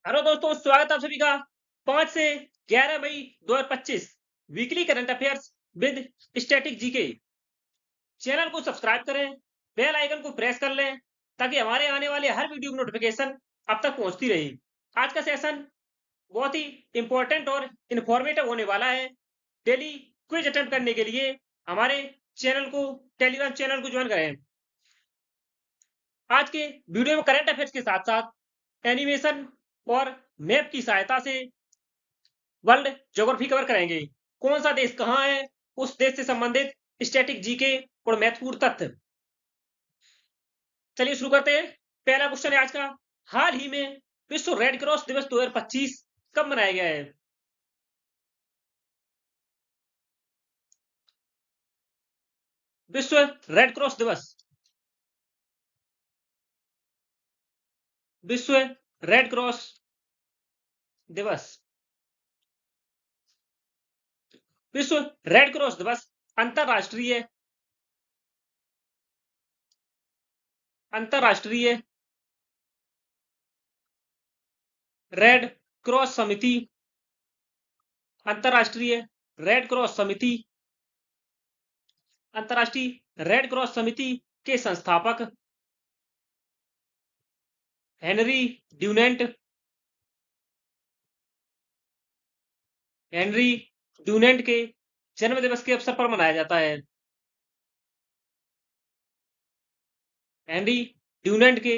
Hello दोस्तों, स्वागत है आप सभी का 5 से 11 मई 2025 weekly current affairs with static GK. Channel को सब्सक्राइब करें, बेल आइकन को प्रेस कर लें ताकि हमारे आने वाले हर वीडियो की नोटिफिकेशन आप तक पहुंचती रहे। आज का सेशन बहुत ही इंपॉर्टेंट और इंफॉर्मेटिव होने वाला है। डेली क्विज अटेम्प्ट करने के लिए हमारे चैनल को टेलीग्राम चैनल को ज्वाइन करें। आज के वीडियो में करंट अफेयर्स के साथ साथ एनिमेशन और मैप की सहायता से वर्ल्ड ज्योग्राफी कवर करेंगे। कौन सा देश कहां है, उस देश से संबंधित स्टैटिक जीके और महत्वपूर्ण तथ्य। चलिए शुरू करते हैं। पहला क्वेश्चन है आज का, हाल ही में विश्व रेड क्रॉस दिवस 2025 कब मनाया गया है? विश्व रेड क्रॉस दिवस, विश्व रेड क्रॉस दिवस, विश्व रेड क्रॉस दिवस अंतरराष्ट्रीय अंतरराष्ट्रीय रेड क्रॉस समिति, अंतरराष्ट्रीय रेड क्रॉस समिति, अंतरराष्ट्रीय रेड क्रॉस समिति के संस्थापक हेनरी ड्यूनेंट, हेनरी ड्यूनेंट के जन्म दिवस के अवसर पर मनाया जाता है। हेनरी ड्यूनेंट के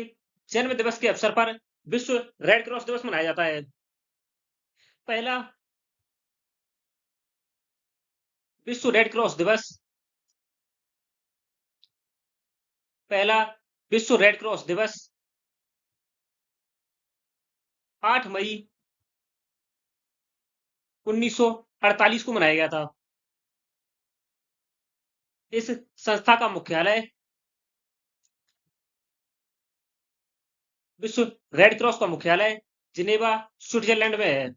जन्म दिवस के अवसर पर विश्व रेड क्रॉस दिवस मनाया जाता है। पहला विश्व रेड क्रॉस दिवस, पहला विश्व रेड क्रॉस दिवस 8 मई 1948 को मनाया गया था। इस संस्था का मुख्यालय, विश्व रेड क्रॉस का मुख्यालय जिनेवा स्विट्जरलैंड में है।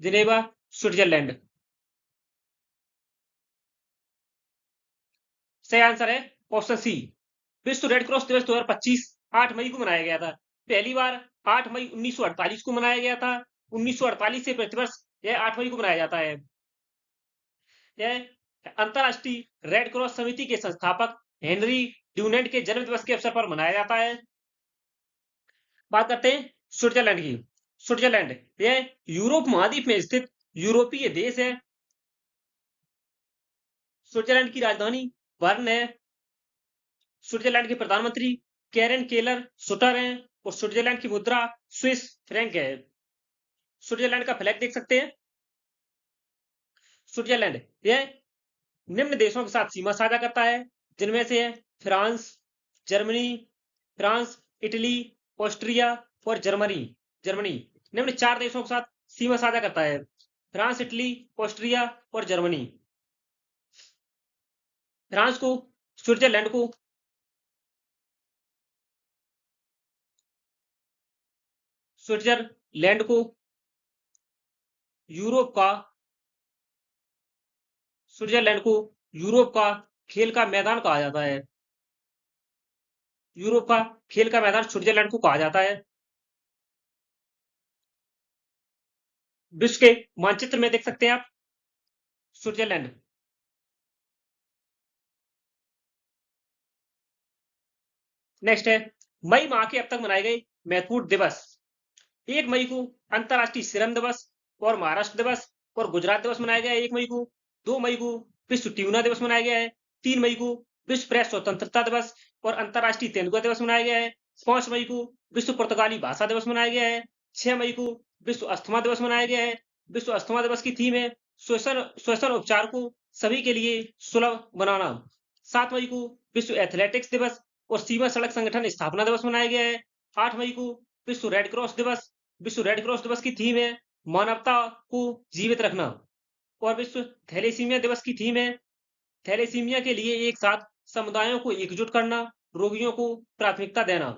Geneva Switzerland. सही आंसर है ऑप्शन सी। विश्व रेड क्रॉस दिवस 2025 8 मई को मनाया गया था। पहली बार 8 मई 1948 को मनाया गया था। 1948 से प्रतिवर्ष यह 8 मई को मनाया जाता है। यह अंतरराष्ट्रीय रेड क्रॉस समिति के संस्थापक हेनरी ड्यूनेंट के जन्म दिवस के अवसर पर मनाया जाता है। बात करते हैं स्विट्जरलैंड की। स्विट्जरलैंड यह यूरोप महाद्वीप में स्थित यूरोपीय देश है। स्विट्जरलैंड की राजधानी बर्न है। स्विट्जरलैंड के प्रधानमंत्री कैरेन केलर सुटर हैं और स्विट्जरलैंड की मुद्रा स्विस फ्रैंक है। स्विट्जरलैंड का फ्लैग देख सकते हैं। स्विट्जरलैंड यह निम्न देशों के साथ सीमा साझा करता है, जिनमें से है France, Germany, France, Italy, Austria और जर्मनी। जर्मनी निम्न 4 देशों के साथ सीमा साझा करता है। फ्रांस, इटली, ऑस्ट्रिया और जर्मनी। फ्रांस को, स्विट्जरलैंड को स्विट्जरलैंड को यूरोप का स्विट्जरलैंड को यूरोप का खेल का मैदान कहा जाता है। यूरोप का खेल का मैदान स्विट्जरलैंड को कहा जाता है। विश्व के मानचित्र में देख सकते हैं आप स्विट्जरलैंड। नेक्स्ट है मई माह के अब तक मनाए गए महत्वपूर्ण दिवस। 1 मई को अंतरराष्ट्रीय श्रम दिवस और महाराष्ट्र दिवस और गुजरात दिवस मनाया गया है 1 मई को। 2 मई को विश्व ट्यूना दिवस मनाया गया है। 3 मई को विश्व प्रेस स्वतंत्रता दिवस और अंतरराष्ट्रीय तेंदुआ दिवस मनाया गया है। 5 मई को विश्व पुर्तगाली भाषा दिवस मनाया गया है। 6 मई को विश्व अस्थमा दिवस मनाया गया है। विश्व अस्थमा दिवस की थीम है श्वसन उपचार को सभी के लिए सुलभ बनाना। 7 मई को विश्व एथलेटिक्स दिवस और सीमा सड़क संगठन स्थापना दिवस मनाया गया है। 8 मई को विश्व रेड क्रॉस दिवस। विश्व रेड क्रॉस दिवस की थीम है मानवता को जीवित रखना। और विश्व थैलेसीमिया दिवस की थीम है थैलेसीमिया के लिए एक साथ समुदायों को एकजुट करना, रोगियों को प्राथमिकता देना।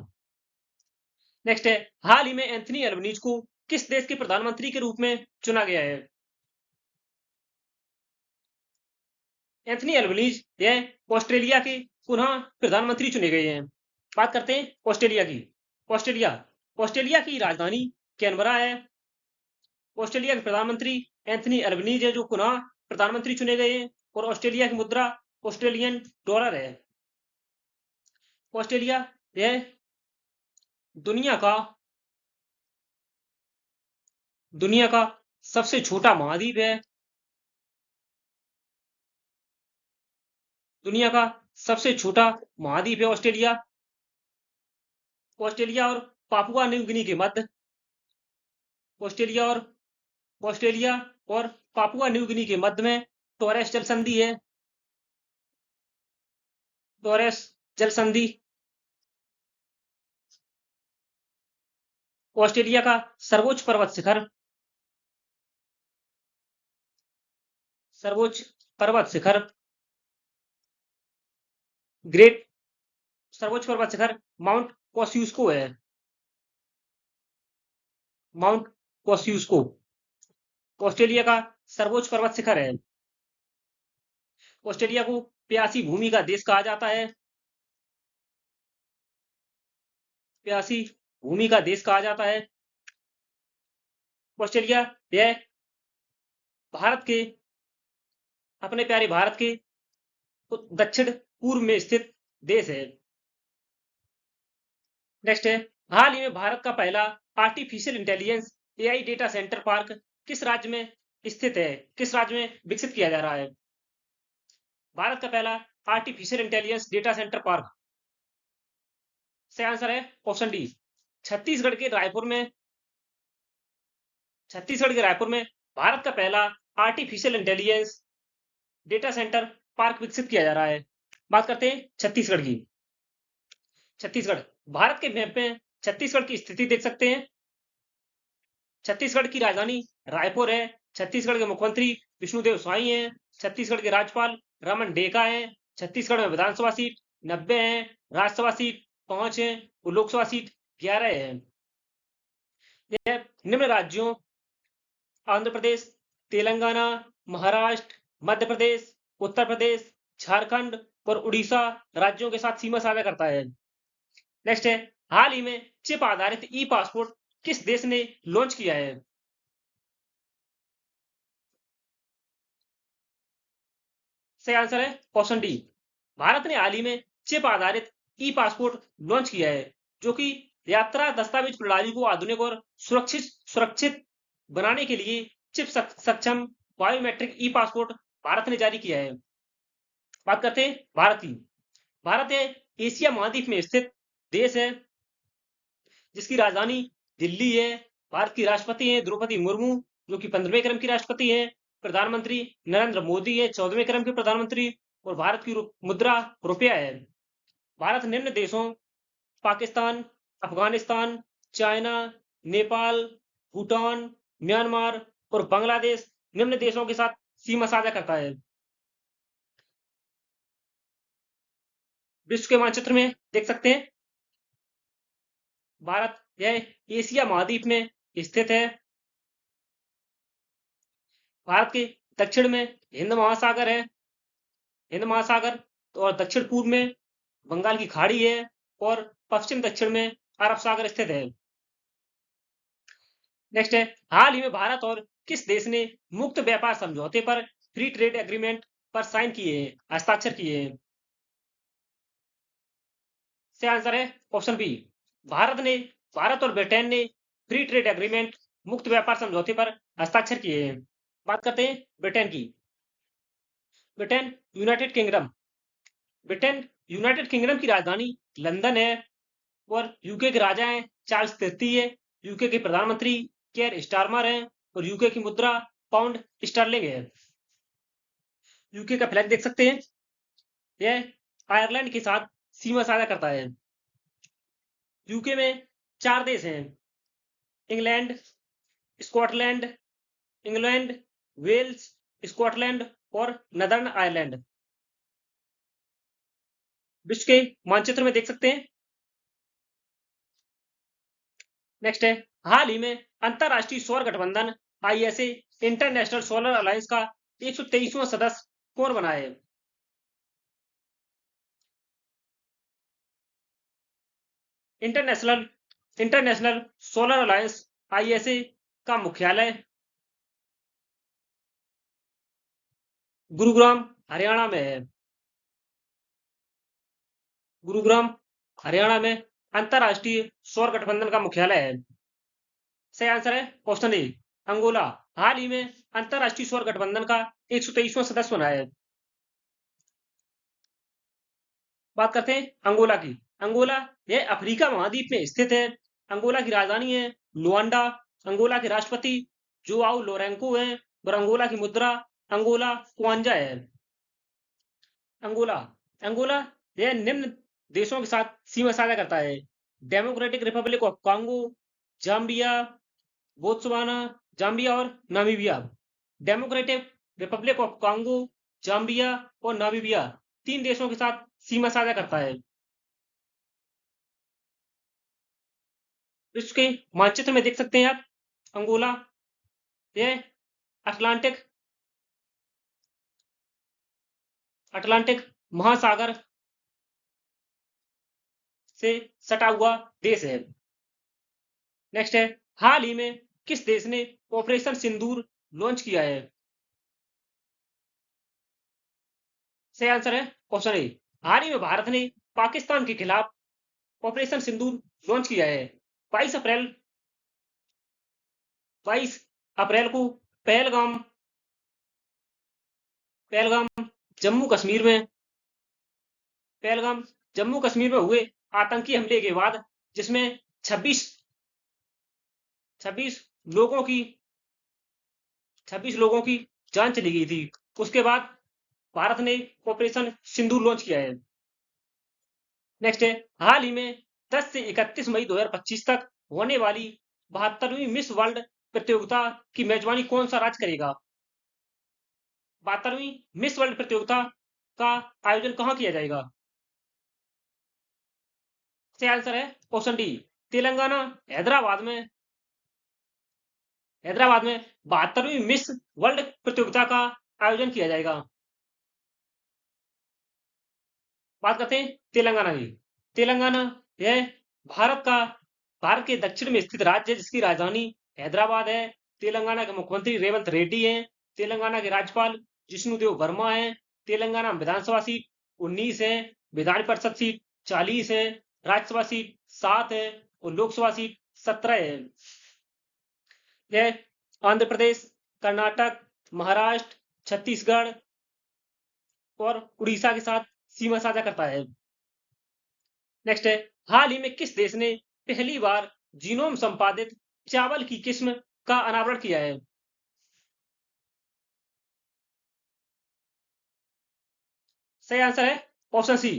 नेक्स्ट है हाल ही में एंथनी एल्बनीज को किस देश के प्रधानमंत्री के रूप में चुना गया है? एंथनी एल्बनीज यह ऑस्ट्रेलिया के पुनः प्रधानमंत्री चुने गए हैं। बात करते हैं ऑस्ट्रेलिया की। ऑस्ट्रेलिया ऑस्ट्रेलिया की राजधानी कैनबरा है। ऑस्ट्रेलिया के प्रधानमंत्री एंथनी अल्बनीज है, जो पुनः प्रधानमंत्री चुने गए हैं। और ऑस्ट्रेलिया की मुद्रा ऑस्ट्रेलियन डॉलर है। ऑस्ट्रेलिया यह दुनिया का सबसे छोटा महाद्वीप है। दुनिया का सबसे छोटा महाद्वीप है ऑस्ट्रेलिया। ऑस्ट्रेलिया और पापुआ न्यू गिनी के मध्य ऑस्ट्रेलिया और ऑस्ट्रेलिया और पापुआ न्यू गिनी के मध्य में टोरेस जल संधि है। टोरेस जल संधि ऑस्ट्रेलिया का सर्वोच्च पर्वत शिखर ग्रेट सर्वोच्च पर्वत शिखर माउंट कोस्युस्को है। माउंट कोस्युस्को ऑस्ट्रेलिया का सर्वोच्च पर्वत शिखर है। ऑस्ट्रेलिया को प्यासी भूमि का देश कहा जाता है। प्यासी भूमि का देश कहा जाता है। ऑस्ट्रेलिया यह भारत के अपने प्यारे भारत के दक्षिण पूर्व में स्थित देश है। नेक्स्ट है, हाल ही में भारत का पहला artificial intelligence AI data centre park किस राज्य में स्थित है, किस राज्य में विकसित किया जा रहा है? भारत का पहला artificial intelligence data centre park, सही आंसर है ऑप्शन डी, छत्तीसगढ़ के रायपुर में भारत का पहला artificial intelligence data centre park विकसित किया जा रहा है। बात करते हैं छत्तीसगढ़ की। छत्तीसगढ़ भारत के मैप में छत्तीसगढ़ की स्थिति देख सकते हैं। छत्तीसगढ़ की राजधानी रायपुर है। छत्तीसगढ़ के मुख्यमंत्री विष्णुदेव साई हैं। छत्तीसगढ़ के राज्यपाल रमन डेका हैं। छत्तीसगढ़ में विधानसभा सीट 90 है, राज्यसभा सीट 5 है और लोकसभा सीट 11 है। यह निम्न राज्यों आंध्र प्रदेश, तेलंगाना, महाराष्ट्र, मध्य प्रदेश, उत्तर प्रदेश, झारखंड और उड़ीसा राज्यों के साथ सीमा साझा करता है। नेक्स्ट है, हाल ही में चिप आधारित ई पासपोर्ट किस देश ने लॉन्च किया है? सही आंसर है ऑप्शन डी, भारत ने हाल ही में चिप आधारित ई पासपोर्ट लॉन्च किया है, जो कि यात्रा दस्तावेज प्रणाली को आधुनिक और सुरक्षित बनाने के लिए चिप सक्षम बायोमेट्रिक ई पासपोर्ट भारत ने जारी किया है। बात करते हैं भारत की। भारत एशिया महाद्वीप में स्थित देश है, जिसकी राजधानी दिल्ली है। भारत की राष्ट्रपति है द्रौपदी मुर्मू, जो कि 15वें क्रम की राष्ट्रपति है। प्रधानमंत्री नरेंद्र मोदी है, 14वें क्रम के प्रधानमंत्री। और भारत की मुद्रा रुपया है। भारत निम्न देशों पाकिस्तान, अफगानिस्तान, चाइना, नेपाल, भूटान, म्यांमार और बांग्लादेश निम्न देशों के साथ सीमा साझा करता है। विश्व के मानचित्र में देख सकते हैं, भारत यह एशिया महाद्वीप में स्थित है। भारत के दक्षिण में हिंद महासागर है। हिंद महासागर और दक्षिण पूर्व में बंगाल की खाड़ी है और पश्चिम दक्षिण में अरब सागर स्थित है। नेक्स्ट है, हाल ही में भारत और किस देश ने मुक्त व्यापार समझौते पर फ्री ट्रेड एग्रीमेंट पर साइन किए हैं, हस्ताक्षर किए हैं? सही आंसर है ऑप्शन बी, भारत और ब्रिटेन ने फ्री ट्रेड एग्रीमेंट मुक्त व्यापार समझौते पर हस्ताक्षर किए हैं। बात करते हैं ब्रिटेन की। ब्रिटेन यूनाइटेड किंगडम की राजधानी लंदन है और यूके के राजा हैं चार्ल्स तृतीय। यूके के प्रधानमंत्री केयर स्टारमर हैं और यूके की मुद्रा पाउंड स्टर्लिंग है। यूके का फ्लैग देख सकते हैं, यह आयरलैंड के साथ सीमा साझा करता है। यूके में 4 देश हैं, England, Scotland, England, Wales, Scotland और नदर्न आयरलैंड। विश्व के मानचित्र में देख सकते हैं। नेक्स्ट है, हाल ही में अंतरराष्ट्रीय सौर गठबंधन आईएसए इंटरनेशनल सोलर अलायंस का 123वां सदस्य कौन बना है? International international solar alliance ISA का मुख्यालय गुरुग्राम हरियाणा में है। गुरुग्राम हरियाणा में अंतरराष्ट्रीय सौर गठबंधन का मुख्यालय है। सही आंसर है ऑप्शन ए अंगोला। हाल ही में अंतरराष्ट्रीय सौर गठबंधन का 123वां सदस्य बना है। बात करते हैं अंगोला की। अंगोला यह अफ्रीका महाद्वीप में स्थित है। अंगोला की राजधानी है लुआंडा। अंगोला के राष्ट्रपति जोआओ लोरेंको हैं और अंगोला की मुद्रा अंगोला क्वांजा है। अंगोला अंगोला यह निम्न देशों के साथ सीमा साझा करता है: Democratic Republic of Congo, Zambia, Botswana, Zambia और Namibia. Democratic Republic of Congo, Zambia और नामीबिया 3 देशों के साथ सीमा साझा करता है। विश्व के मानचित्र में देख सकते हैं आप अंगोला। यह अटलांटिक अटलांटिक महासागर से सटा हुआ देश है। नेक्स्ट है, हाल ही में किस देश ने ऑपरेशन सिंदूर लॉन्च किया है? सही आंसर है ऑप्शन ए। हाल ही में भारत ने पाकिस्तान के खिलाफ ऑपरेशन सिंदूर लॉन्च किया है। 22 अप्रैल 22 अप्रैल को पहलगाम पहलगाम जम्मू कश्मीर में पहलगाम जम्मू कश्मीर में हुए आतंकी हमले के बाद, जिसमें 26 26 लोगों की 26 लोगों की जान चली गई थी। उसके बाद भारत ने ऑपरेशन सिंदूर लॉन्च किया है। नेक्स्ट है, हाल ही में 10 से 31 मई 2025 तक होने वाली 72वीं मिस वर्ल्ड प्रतियोगिता की मेजबानी कौन सा राज्य करेगा? 72वीं मिस वर्ल्ड प्रतियोगिता का आयोजन कहाँ किया जाएगा? सही आंसर है ऑप्शन डी तेलंगाना। हैदराबाद में 72वीं मिस वर्ल्ड प्रतियोगिता का आयोजन किया जाएगा। बात करते हैं तेलंगाना की। तेलंगाना यह भारत का भारत के दक्षिण में स्थित राज्य है, जिसकी राजधानी हैदराबाद है। तेलंगाना के मुख्यमंत्री रेवंत रेड्डी हैं। तेलंगाना के राज्यपाल जिष्णुदेव वर्मा हैं। तेलंगाना में विधानसभा सीट 19 है, विधान परिषद सीट 40 है, राज्यसभा सीट 7 है और लोकसभा सीट 17 है। यह आंध्र प्रदेश, कर्नाटक, महाराष्ट्र, छत्तीसगढ़ और उड़ीसा के साथ सीमा साझा करता है। नेक्स्ट है, हाल ही में किस देश ने पहली बार जीनोम संपादित चावल की किस्म का अनावरण किया है? सही आंसर है ऑप्शन सी।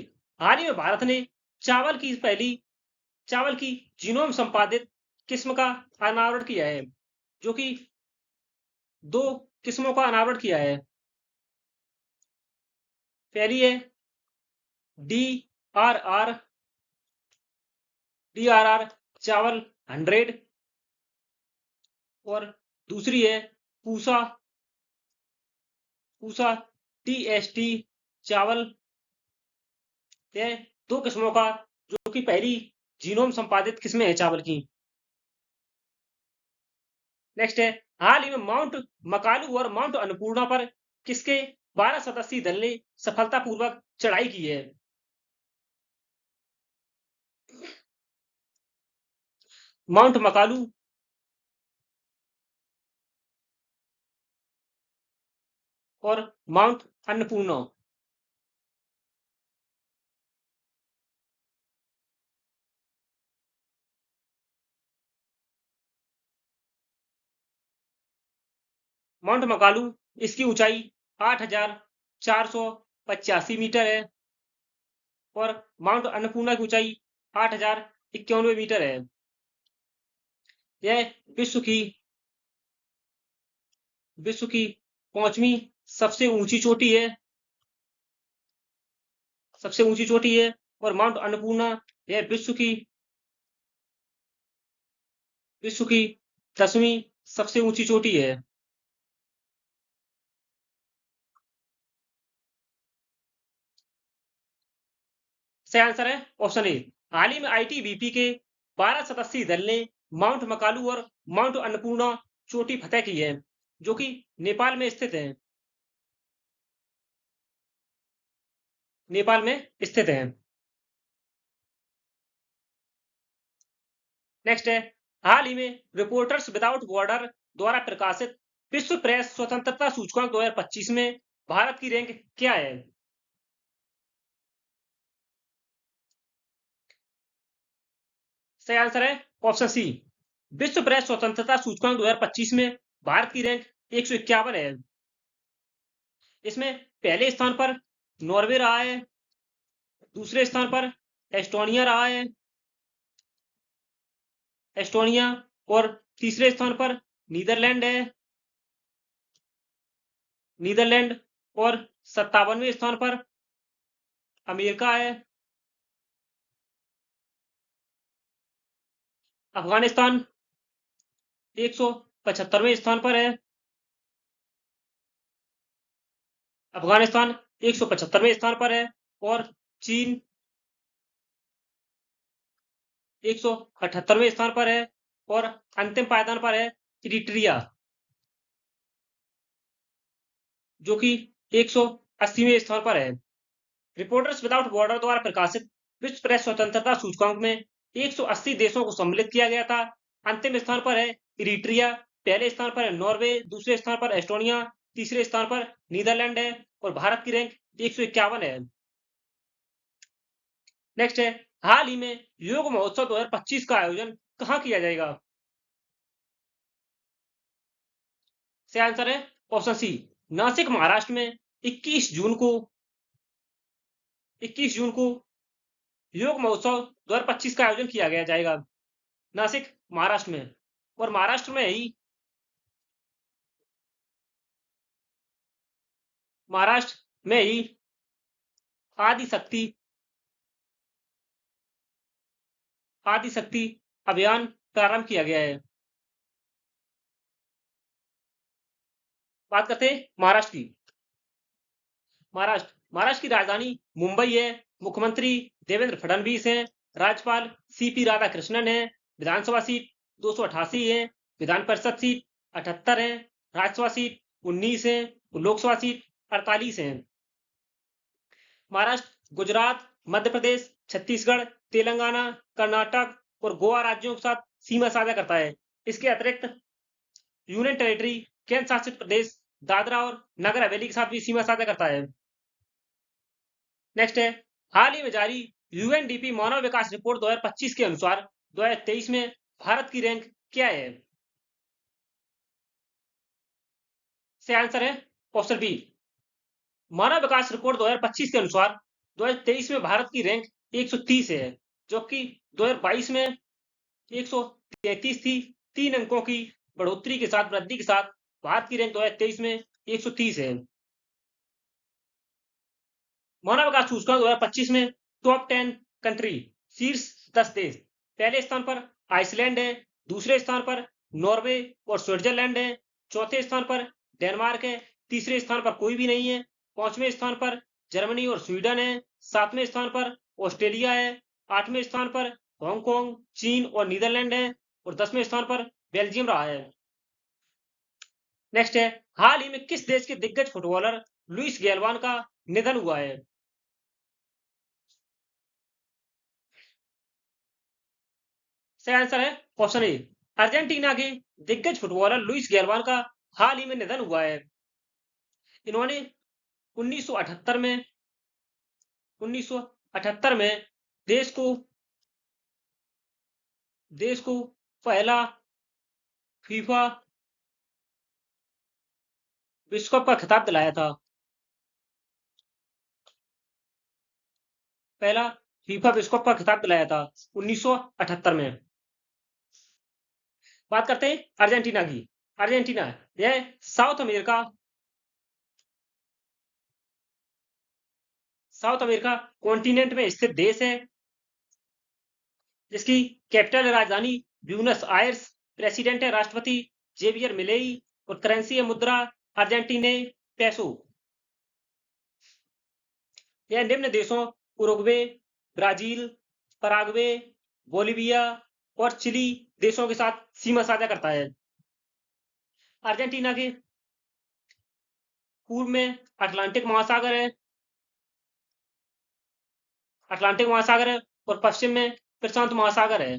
हाल ही में भारत ने चावल की जीनोम संपादित किस्म का अनावरण किया है, जो कि 2 किस्मों का अनावरण किया है। पहली है DRR चावल 100 और दूसरी है पूसा पूसा TST चावल। यह 2 किस्मों का, जो कि पहली जीनोम संपादित किस्में हैं चावल की। नेक्स्ट है, हाल ही में माउंट मकालू और माउंट अन्नपूर्णा पर किसके 12 सदस्यीय दल ने सफलतापूर्वक चढ़ाई की है? माउंट मकालू और माउंट अन्नपूर्णा। माउंट मकालू, इसकी ऊंचाई 8,485 मीटर है और माउंट अन्नपूर्णा की ऊंचाई 8,091 मीटर है। यह विश्व की 5वीं सबसे ऊंची चोटी है और माउंट अन्नपूर्णा यह विश्व की 10वीं सबसे ऊंची चोटी है। सही आंसर है ऑप्शन ए। हाल ही में ITBP के 12 सदस्यीय दल ने माउंट मकालू और माउंट अन्नपूर्णा चोटी फतह की है, जो कि नेपाल में स्थित है। नेपाल में स्थित है। नेक्स्ट है, हाल ही में रिपोर्टर्स विदाउट बॉर्डर द्वारा प्रकाशित विश्व प्रेस स्वतंत्रता सूचकांक 2025 में भारत की रैंक क्या है? सही आंसर है ऑप्शन सी। विश्व प्रेस स्वतंत्रता सूचकांक 2025 में भारत की रैंक 151 है। इसमें पहले स्थान पर नॉर्वे रहा है, दूसरे स्थान पर एस्टोनिया रहा है, एस्टोनिया, और तीसरे स्थान पर नीदरलैंड है, नीदरलैंड, और 57वें स्थान पर अमेरिका है, अफगानिस्तान 175वें स्थान पर है, अफगानिस्तान 175वें स्थान पर है, और चीन 178वें स्थान पर है, और अंतिम पायदान पर है इरिट्रिया, जो कि 180वें स्थान पर है। रिपोर्टर्स विदाउट बॉर्डर द्वारा प्रकाशित विश्व प्रेस स्वतंत्रता सूचकांक में 180 देशों को सम्मिलित किया गया था। अंतिम स्थान पर है इरिट्रिया, पहले स्थान पर है नॉर्वे, दूसरे स्थान पर एस्टोनिया, तीसरे स्थान पर नीदरलैंड है, और भारत की रैंक 151 है। नेक्स्ट है, हाल ही में योग महोत्सव 2025 का आयोजन कहाँ किया जाएगा? सही आंसर है ऑप्शन सी, नासिक महाराष्ट्र में 21 जून को योग महोत्सव 2025 का आयोजन किया गया जाएगा, नासिक महाराष्ट्र में। और महाराष्ट्र में ही आदिशक्ति आदिशक्ति अभियान प्रारंभ किया गया है। बात करते हैं महाराष्ट्र की। महाराष्ट्र की राजधानी मुंबई है। मुख्यमंत्री देवेंद्र फडणवीस हैं। राज्यपाल सीपी राधाकृष्णन है। विधानसभा सीट 288 है। विधान परिषद सीट 78 है। राज्यसभा सीट 19 है। लोकसभा सीट 48 है। महाराष्ट्र गुजरात, मध्य प्रदेश, छत्तीसगढ़, तेलंगाना, कर्नाटक और गोवा राज्यों के साथ सीमा साझा करता है। इसके अतिरिक्त यूनियन टेरिटरी, केंद्र शासित प्रदेश दादरा और नगर हवेली के साथ भी सीमा साझा करता है। नेक्स्ट है, हाल ही में जारी यूएनडीपी मानव विकास रिपोर्ट 2025 के अनुसार 2023 में भारत की रैंक क्या है? से आंसर है ऑप्शन बी। मानव विकास रिपोर्ट 2025 के अनुसार 2023 में भारत की रैंक 130 है, जबकि 2022 में 133 थी। 3 अंकों की बढ़ोतरी के साथ, वृद्धि के साथ भारत की रैंक 2023 में 130 है। मानव विकास सूचकांक 2025 में टॉप 10 कंट्री, शीर्ष 10 देश। पहले स्थान पर आइसलैंड है, दूसरे स्थान पर नॉर्वे और स्विट्जरलैंड है, चौथे स्थान पर डेनमार्क है, तीसरे स्थान पर कोई भी नहीं है, पांचवें स्थान पर जर्मनी और स्वीडन है, सातवें स्थान पर ऑस्ट्रेलिया है, आठवें स्थान पर हांगकांग, चीन और नीदरलैंड है, और 10वें स्थान पर बेल्जियम रहा है। नेक्स्ट है, हाल ही में किस देश के दिग्गज फुटबॉलर लुइस गैल्वान का निधन हुआ है? सही आंसर है ऑप्शन ए। अर्जेंटीना के दिग्गज फुटबॉलर लुइस गैल्वान का हाल ही में निधन हुआ है। इन्होंने 1978 में 1978 में देश को देश को पहला फीफा विश्व कप का खिताब दिलाया था। पहला फीफा विश्व कप का खिताब दिलाया था 1978 में। बात करते हैं अर्जेंटीना की। अर्जेंटीना यह साउथ अमेरिका कॉन्टिनेंट में स्थित देश है, जिसकी कैपिटल राजधानी ब्यूनस आयर्स। प्रेसिडेंट है राष्ट्रपति जेवियर मिलेई, और करेंसी है मुद्रा अर्जेंटीने पेसो। यह निम्न देशों उरुग्वे, ब्राजील, पराग्वे, बोलिविया और चिली देशों के साथ सीमा साझा करता है। अर्जेंटीना के पूर्व में अटलांटिक महासागर है, और पश्चिम में प्रशांत महासागर है।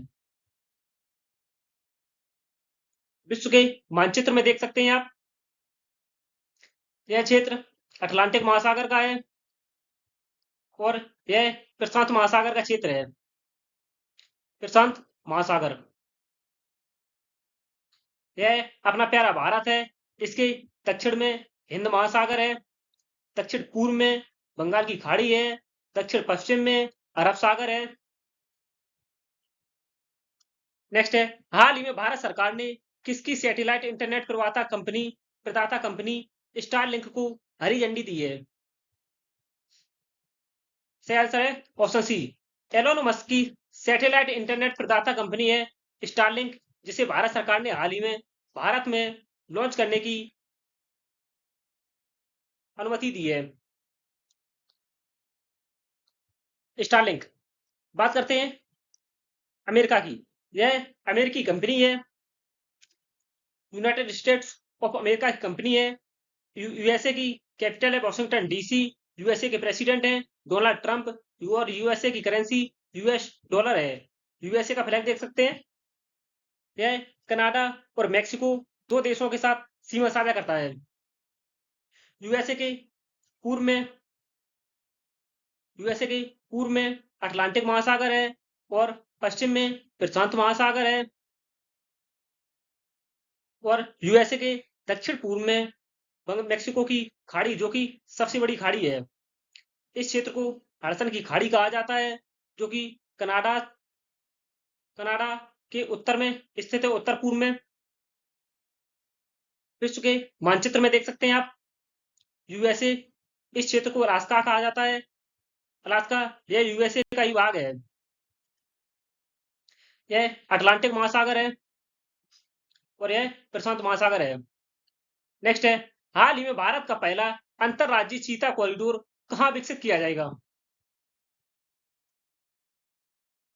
विश्व के मानचित्र में देख सकते हैं आप, यह क्षेत्र अटलांटिक महासागर का है और यह प्रशांत महासागर का क्षेत्र है। प्रशांत महासागर, यह अपना प्यारा भारत है। इसके दक्षिण में हिंद महासागर है, दक्षिण पूर्व में बंगाल की खाड़ी है, दक्षिण पश्चिम में अरब सागर है। नेक्स्ट है, हाल ही में भारत सरकार ने किसकी सैटेलाइट इंटरनेट प्रदाता कंपनी स्टारलिंक को हरी झंडी दी है? सही आंसर है ऑप्शन सी, एलोन मस्क की सैटेलाइट इंटरनेट प्रदाता कंपनी है स्टारलिंक, जिसे भारत सरकार ने हाल ही में भारत में लॉन्च करने की अनुमति दी है। स्टारलिंक, बात करते हैं अमेरिका की। यह अमेरिकी कंपनी है, यूनाइटेड स्टेट्स ऑफ अमेरिका की कंपनी है। यूएसए की कैपिटल है वॉशिंगटन डीसी। यूएसए के प्रेसिडेंट हैं डोनाल्ड ट्रंप और यूएसए की करेंसी यूएस डॉलर है। यूएसए का फ्लैग देख सकते हैं। यह कनाडा और मेक्सिको दो देशों के साथ सीमा साझा करता है। यूएसए के पूर्व में यूएसए के पूर्व में अटलांटिक महासागर है और पश्चिम में प्रशांत महासागर है, और यूएसए के दक्षिण पूर्व में मेक्सिको की खाड़ी, जो कि सबसे बड़ी खाड़ी है। इस क्षेत्र को हडसन की खाड़ी कहा जाता है, जो कि कनाडा कनाडा के उत्तर में स्थित है, उत्तर पूर्व में। विश्व के मानचित्र में देख सकते हैं आप, यूएसए, इस क्षेत्र को अलास्का कहा जाता है। अलास्का यह यूएसए का ही भाग है। यह अटलांटिक महासागर है और यह प्रशांत महासागर है। नेक्स्ट है, हाल ही में भारत का पहला अंतरराज्यीय चीता कॉरिडोर कहाँ विकसित किया जाएगा?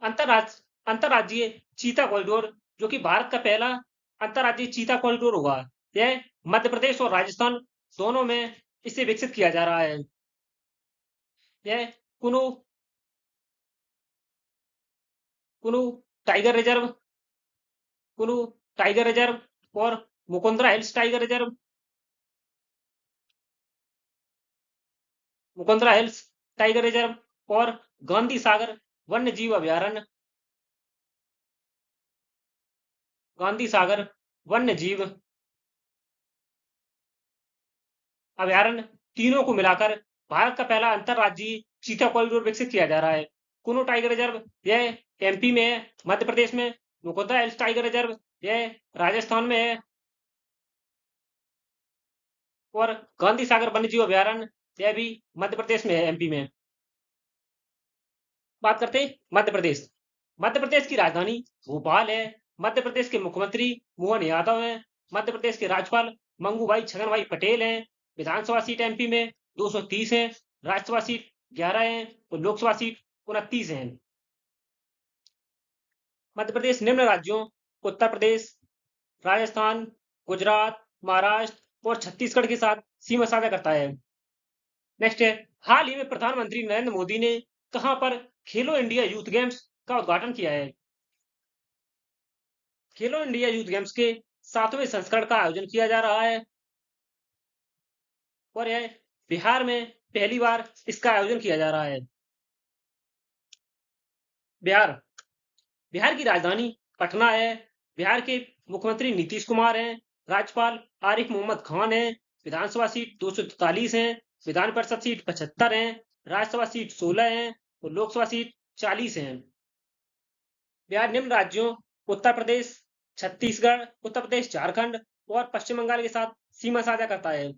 अंतरराज्यीय चीता कॉरिडोर, जो कि भारत का पहला अंतरराज्यीय चीता कॉरिडोर होगा, यह मध्य प्रदेश और राजस्थान दोनों में इसे विकसित किया जा रहा है। यह कुनु कुनु टाइगर रिजर्व कुनु टाइगर रिजर्व और मुकुंदरा हिल्स टाइगर रिजर्व और गांधी सागर वन्य जीव अभ्यारण्य गांधी सागर वन्य जीव अभ्यारण्य, तीनों को मिलाकर भारत का पहला अंतरराज्यीय चीता कॉरिडोर विकसित किया जा रहा है। कुनो टाइगर रिजर्व यह एमपी में है, मध्य प्रदेश में। मुकुंदरा हिल्स टाइगर रिजर्व यह राजस्थान में है, और गांधी सागर वन्य जीव अभ्यारण्य यह भी मध्य प्रदेश में है, एमपी में। बात करते हैं मध्य प्रदेश। मध्य प्रदेश की राजधानी भोपाल है। मध्य प्रदेश के मुख्यमंत्री मोहन यादव हैं। मध्य प्रदेश के राज्यपाल मंगू छगन भाई पटेल हैं। विधानसभा सीट एमपी में 230 है, राज्यसभा सीट 11 है और लोकसभा सीट 29 है। मध्य प्रदेश निम्न राज्यों उत्तर प्रदेश, राजस्थान, गुजरात, महाराष्ट्र और छत्तीसगढ़ के साथ सीमा साझा करता है। नेक्स्ट है, हाल ही में प्रधानमंत्री नरेंद्र मोदी ने कहां पर खेलो इंडिया यूथ गेम्स का उद्घाटन किया है? खेलो इंडिया यूथ गेम्स के 7वें संस्करण का आयोजन किया जा रहा है और यह बिहार में पहली बार इसका आयोजन किया जा रहा है। बिहार बिहार की राजधानी पटना है। बिहार के मुख्यमंत्री नीतीश कुमार हैं। राज्यपाल आरिफ मोहम्मद खान हैं। विधानसभा सीट 243 है, विधान परिषद सीट 75 है, राज्यसभा सीट 16 है और लोकसभा सीट 40 है। बिहार निम्न राज्यों उत्तर प्रदेश, छत्तीसगढ़, उत्तर प्रदेश, झारखंड और पश्चिम बंगाल के साथ सीमा साझा करता है।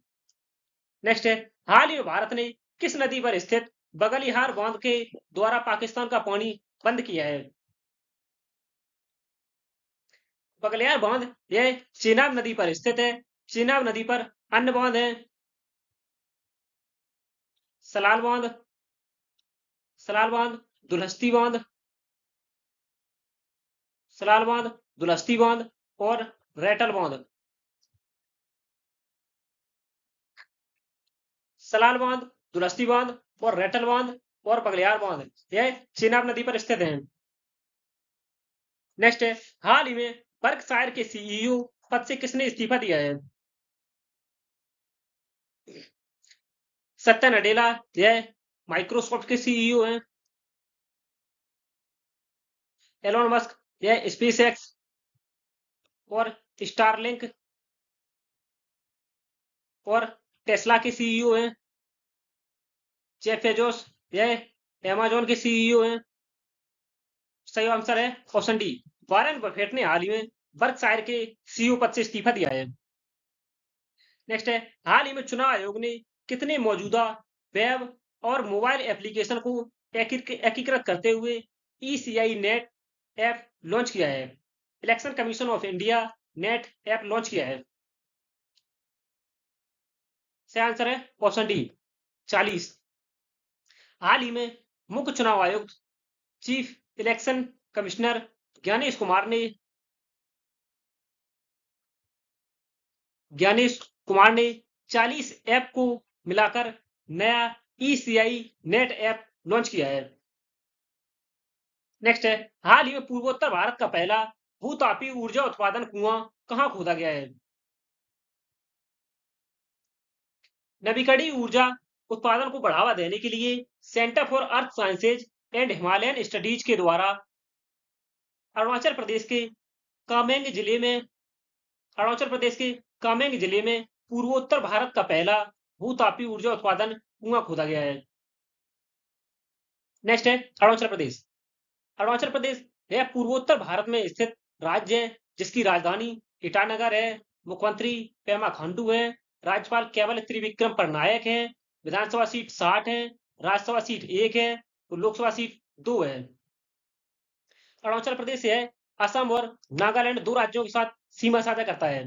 नेक्स्ट है, हाल ही में भारत ने किस नदी पर स्थित बगलिहार बांध के द्वारा पाकिस्तान का पानी बंद किया है? बगलिहार बांध यह चेनाब नदी पर स्थित है। चेनाब नदी पर अन्य बांध है सलाल बांध, दुलहस्ती बांध, सलाल बांध, दुलस्ती बांध और रैटल बांध। सलाल बांध, दुलस्ती बांध और रैटल बांध और बगलियार बांध यह चेनाब नदी पर स्थित हैं। नेक्स्ट है, हाल ही में बर्कशायर के सीईओ पद से किसने इस्तीफा दिया है? सत्या नडेला, यह माइक्रोसॉफ्ट के सीईओ हैं। एलोन मस्क, यह स्पेस एक्स और स्टारलिंक और टेस्ला के सीईओ हैं। जेफ बेजोस, यह अमेजोन के सीईओ हैं। सही आंसर है ऑप्शन डी। वॉरेन बफेट ने हाल ही में बर्कशायर के सीईओ पद से इस्तीफा दिया है। नेक्स्ट है, हाल ही में चुनाव आयोग ने कितने मौजूदा वेब और मोबाइल एप्लीकेशन को एकीकृत करते हुए ईसीआई नेट ऐप लॉन्च किया है? Election commission of India net app launch किया है। सही आंसर है ऑप्शन डी 40। हाल ही में मुख्य चुनाव आयुक्त chief election commissioner Gyanesh Kumar ने 40 ऐप को मिलाकर नया ईसीआई नेट ऐप लॉन्च किया है। नेक्स्ट है, हाल ही में पूर्वोत्तर भारत का पहला भूतापीय ऊर्जा उत्पादन कुआं कहां खोदा गया है? नवीकरणीय ऊर्जा उत्पादन को बढ़ावा देने के लिए centre for earth sciences and Himalayan studies के द्वारा अरुणाचल प्रदेश के कामेंग जिले में अरुणाचल प्रदेश के कामेंग जिले में पूर्वोत्तर भारत का पहला भूतापीय ऊर्जा उत्पादन कुआं खोदा गया है। नेक्स्ट है अरुणाचल प्रदेश। अरुणाचल प्रदेश यह पूर्वोत्तर भारत में स्थित राज्य है जिसकी राजधानी ईटानगर है। मुख्यमंत्री पेमा खांडू है। राज्यपाल केवल त्रिविक्रम परनायक है। विधानसभा सीट 60 है। राज्यसभा सीट 1 है और लोकसभा सीट 2 है। अरुणाचल प्रदेश है असम और नागालैंड 2 राज्यों के साथ सीमा साझा करता है।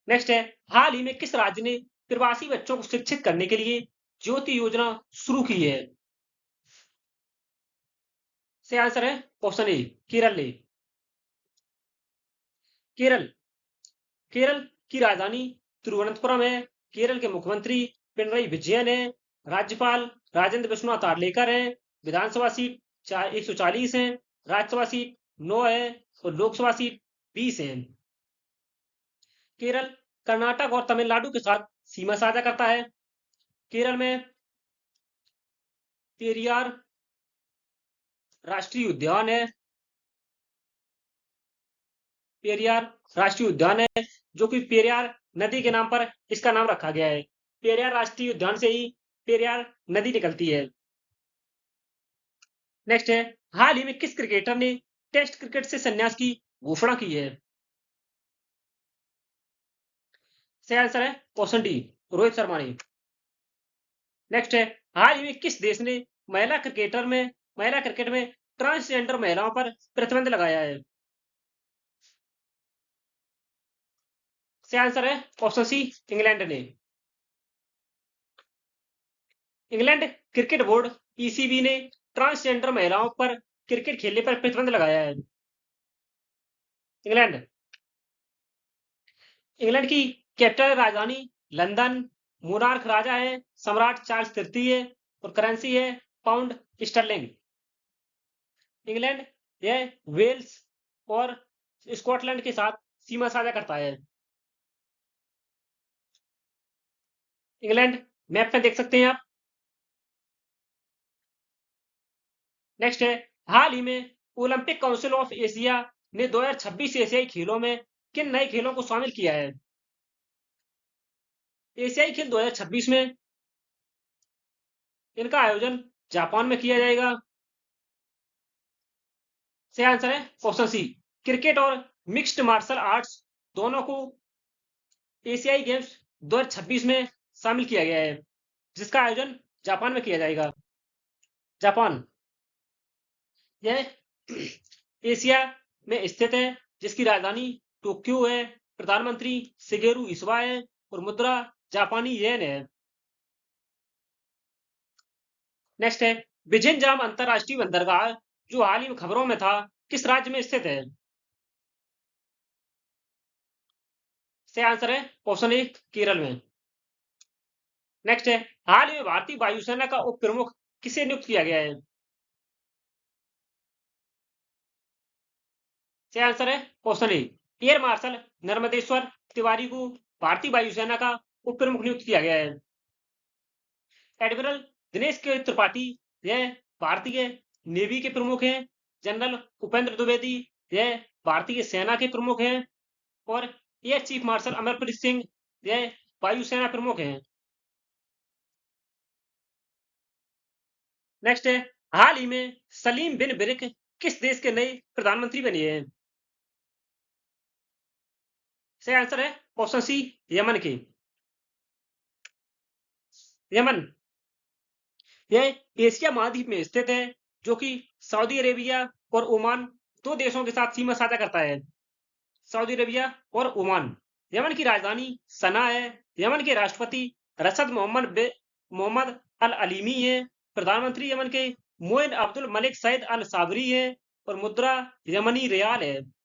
नेक्स्ट है, हाल ही में किस राज्य ने प्रवासी बच्चों को शिक्षित करने के लिए ज्योति योजना शुरू की है? से आंसर है ऑप्शन ए केरल ने। केरल केरल की राजधानी तिरुवनंतपुरम है। केरल के मुख्यमंत्री पिनरई विजयन है। राज्यपाल राजेंद्र विश्वनाथ आर्लेकर है। विधानसभा सीट 140 है। राज्यसभा सीट 9 है और लोकसभा सीट 20 है। केरल कर्नाटक और तमिलनाडु के साथ सीमा साझा करता है। केरल में पेरियार राष्ट्रीय उद्यान है। पेरियार राष्ट्रीय उद्यान है जो कि पेरियार नदी के नाम पर इसका नाम रखा गया है। पेरियार राष्ट्रीय उद्यान से ही पेरियार नदी निकलती है। नेक्स्ट है, हाल ही में किस क्रिकेटर ने टेस्ट क्रिकेट से संन्यास की घोषणा की है? सही आंसर है ऑप्शन डी रोहित शर्मा ने। नेक्स्ट है, हाल ही में किस देश ने महिला क्रिकेट में ट्रांसजेंडर महिलाओं पर प्रतिबंध लगाया है? सही आंसर है ऑप्शन सी इंग्लैंड ने। इंग्लैंड क्रिकेट बोर्ड ईसीबी ने ट्रांसजेंडर महिलाओं पर क्रिकेट खेलने पर प्रतिबंध लगाया है। इंग्लैंड इंग्लैंड की कैपिटल राजधानी लंदन। मोनार्क राजा है सम्राट चार्ल्स तृतीय और करेंसी है पाउंड स्टर्लिंग। इंग्लैंड यह वेल्स और स्कॉटलैंड के साथ सीमा साझा करता है। इंग्लैंड मैप में देख सकते हैं आप। नेक्स्ट है, हाल ही में ओलंपिक काउंसिल ऑफ एशिया ने 2026 एशियाई खेलों में किन नए खेलों को शामिल किया है? एशियाई खेल 2026 में इनका आयोजन जापान में किया जाएगा। सही आंसर है ऑप्शन सी क्रिकेट और मिक्स्ड मार्शल आर्ट्स दोनों को एशियाई गेम्स 2026 में शामिल किया गया है जिसका आयोजन जापान में किया जाएगा। जापान यह एशिया में स्थित है जिसकी राजधानी टोक्यो है। प्रधानमंत्री शिगेरू इशिबा है और मुद्रा जापानी येन है। नेक्स्ट है, बिझिन जाम अंतरराष्ट्रीय बंदरगाह जो हाल ही में खबरों में था किस राज्य में स्थित है? सही आंसर है ऑप्शन ए केरल में। नेक्स्ट है, हाल ही में भारतीय वायुसेना का उप प्रमुख किसे नियुक्त किया गया है? सही आंसर है option A air marshal Narmadeshwar Tiwari को भारतीय वायुसेना का उप प्रमुख नियुक्त किया गया है। एडमिरल दिनेश के त्रिपाठी यह भारतीय नेवी के प्रमुख हैं। जनरल उपेंद्र द्विवेदी यह भारतीय सेना के प्रमुख हैं। और air chief marshal Amarpreet Singh यह वायुसेना प्रमुख हैं। नेक्स्ट है, हाल ही में सलीम बिन बिरिक किस देश के नए प्रधानमंत्री बने हैं? सही आंसर है ऑप्शन सी यमन के। यमन यह एशिया महाद्वीप में स्थित है, जो कि सऊदी अरेबिया और ओमान दो देशों के साथ सीमा साझा करता है। सऊदी अरेबिया और ओमान। यमन की राजधानी सना है। यमन के राष्ट्रपति रशद मोहम्मद अल अलीमी है। प्रधानमंत्री यमन के मोइन अब्दुल मलिक सैद अल साबरी है। और मुद्रा यमनी रियाल है।